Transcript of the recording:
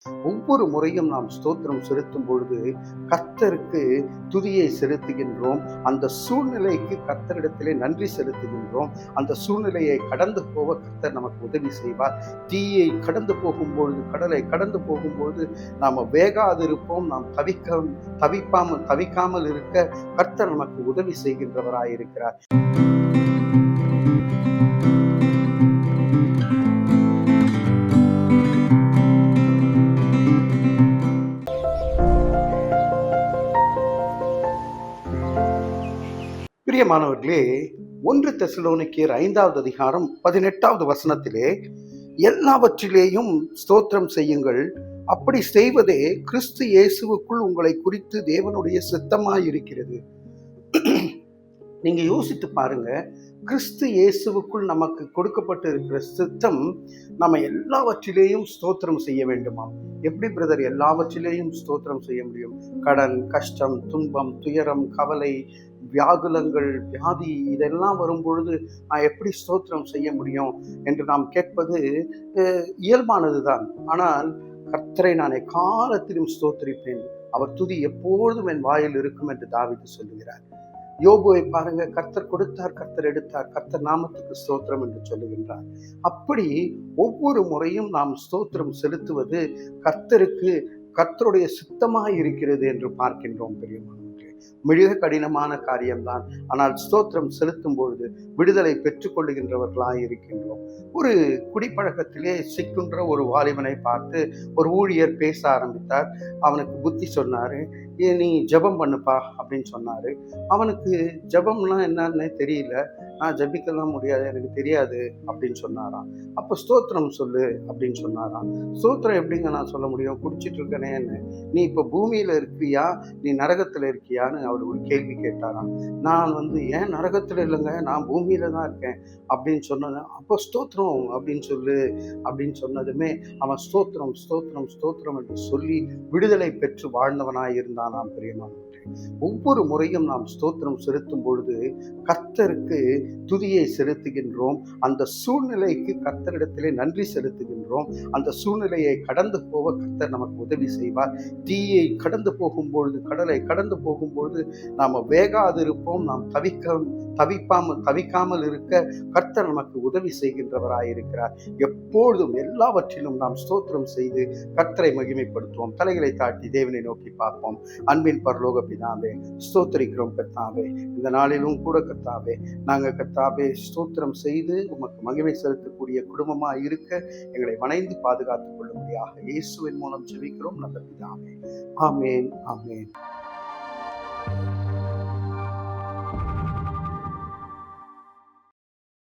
ஒவ்வொரு முறையும் நாம் ஸ்தோத்திரம் செலுத்தும் பொழுது கர்த்தருக்கு துதியை செலுத்துகின்றோம். அந்த சூழ்நிலைக்கு கர்த்தரிடத்திலே நன்றி செலுத்துகின்றோம். அந்த சூழ்நிலையை கடந்து போக கர்த்தர் நமக்கு உதவி செய்வார். தீயை கடந்து போகும்பொழுது, கடலை கடந்து போகும்பொழுது நாம் வேகாதிருப்போம். நாம் தவிக்காமல் இருக்க கர்த்தர் நமக்கு உதவி செய்கின்றவராயிருக்கிறார். பிரியமானவர்களே, 1 தெசலோனிக்கேயர் 5வது அதிகாரம் 18வது வசனத்திலே, எல்லாவற்றிலேயும் ஸ்தோத்திரம் செய்யுங்கள், அப்படி செய்வதே கிறிஸ்து இயேசுவுக்குள் உங்களை குறித்து தேவனுடைய சித்தமாயிருக்கிறது. நீங்க யோசித்து பாருங்க, கிறிஸ்து இயேசுவுக்குள் நமக்கு கொடுக்கப்பட்டு இருக்கிற சித்தம் நம்ம எல்லாவற்றிலேயும் ஸ்தோத்திரம் செய்ய வேண்டுமாம். எப்படி பிரதர் எல்லாவற்றிலேயும் ஸ்தோத்திரம் செய்ய முடியும்? கடன், கஷ்டம், துன்பம், துயரம், கவலை, வியாகுலங்கள், வியாதி இதெல்லாம் வரும்பொழுது நான் எப்படி ஸ்தோத்திரம் செய்ய முடியும் என்று நாம் கேட்பது இயல்பானதுதான். ஆனால் கர்த்தரை நான் எக்காலத்திலும் ஸ்தோத்திரிப்பேன், அவர் துதி எப்பொழுதும் என் வாயில் இருக்கும் என்று தாவீது சொல்லுகிறார். யோபுவை பாருங்க, கர்த்தர் கொடுத்தார், கர்த்தர் எடுத்தார், கர்த்தர் நாமத்துக்கு ஸ்தோத்திரம் என்று சொல்லுகின்றார். அப்படி ஒவ்வொரு முறையும் நாம் ஸ்தோத்திரம் செலுத்துவது கர்த்தருடைய சித்தமாய் இருக்கிறது என்று பார்க்கின்றோம். பெரியமானவர்களே, மிக கடினமான காரியம்தான். ஆனால் ஸ்தோத்திரம் செலுத்தும் பொழுது விடுதலை பெற்றுக் கொள்ளுகின்றவர்களாய் இருக்கின்றோம். ஒரு குடிப்பழக்கத்திலே சிக்கின்ற ஒரு வாலிபனை பார்த்து ஒரு ஊழியர் பேச ஆரம்பித்தார். அவனுக்கு புத்தி சொன்னாரு, நீ ஜெபம் பண்ணுப்பா அப்படின்னு சொன்னாரு. அவனுக்கு ஜெபம்னா என்னன்னு தெரியல. நான் ஜெபிக்கலாம் முடியாது, எனக்கு தெரியாது அப்படின்னு சொன்னாராம். அப்போ ஸ்தோத்திரம் சொல்லு அப்படின்னு சொன்னாராம். ஸ்தோத்திரம் எப்படிங்க நான் சொல்ல முடியும், குடிச்சிட்டு இருக்கனேன்னு. நீ இப்போ பூமியில இருக்கியா, நீ நரகத்துல இருக்கியான்னு அவர் ஒரு கேள்வி கேட்டாராம். நான் ஏன் நரகத்துல இல்லைங்க, நான் பூமியில தான் இருக்கேன் அப்படின்னு சொன்னது. அப்போ ஸ்தோத்திரம் அப்படின்னு சொல்லு அப்படின்னு சொன்னதுமே அவன் ஸ்தோத்திரம் ஸ்தோத்திரம் ஸ்தோத்திரம் என்று சொல்லி விடுதலை பெற்று வாழ்ந்தவனாய் இருந்தானாம். பிரியமானவர்களே, ஒவ்வொரு முறையும் நாம் ஸ்தோத்திரம் செலுத்தும் பொழுது கர்த்தருக்கு துதியை செலுத்துகின்றோம். அந்த சூழ்நிலைக்கு கர்த்தரிடத்திலே நன்றி செலுத்துகின்றோம். அந்த சூழ்நிலையை கடந்து போக கர்த்தர் நமக்கு உதவி செய்வார். தீயை கடந்து போகும்பொழுது, கடலை கடந்து போகும்பொழுது நாம் வேகாதிருப்போம். நாம் தவிக்காமல் இருக்க கர்த்தர் நமக்கு உதவி செய்கின்றவராயிருக்கிறார். எப்பொழுதும் எல்லாவற்றிலும் நாம் ஸ்தோத்திரம் செய்து கர்த்தரை மகிமைப்படுத்துவோம். தலைகளை தாழ்த்தி தேவனை நோக்கி பார்ப்போம். அன்பின் பரலோக பிதாவே, ஸ்தோத்திரிக்கிறோம் கர்த்தாவே. இந்த நாளிலும் கூட கர்த்தாவே, நாங்கள் கர்த்தாவே ஸ்தோத்திரம் செய்து உமக்கு மகிமை செலுத்தக்கூடிய குடும்பமாக இருக்க எங்களை வணைந்து பாதுகாத்துக் கொள்ளும்படியாக இயேசுவின் மூலம் ஜெபிக்கிறோம் நல்ல பிதாவே. ஆமேன், ஆமேன்.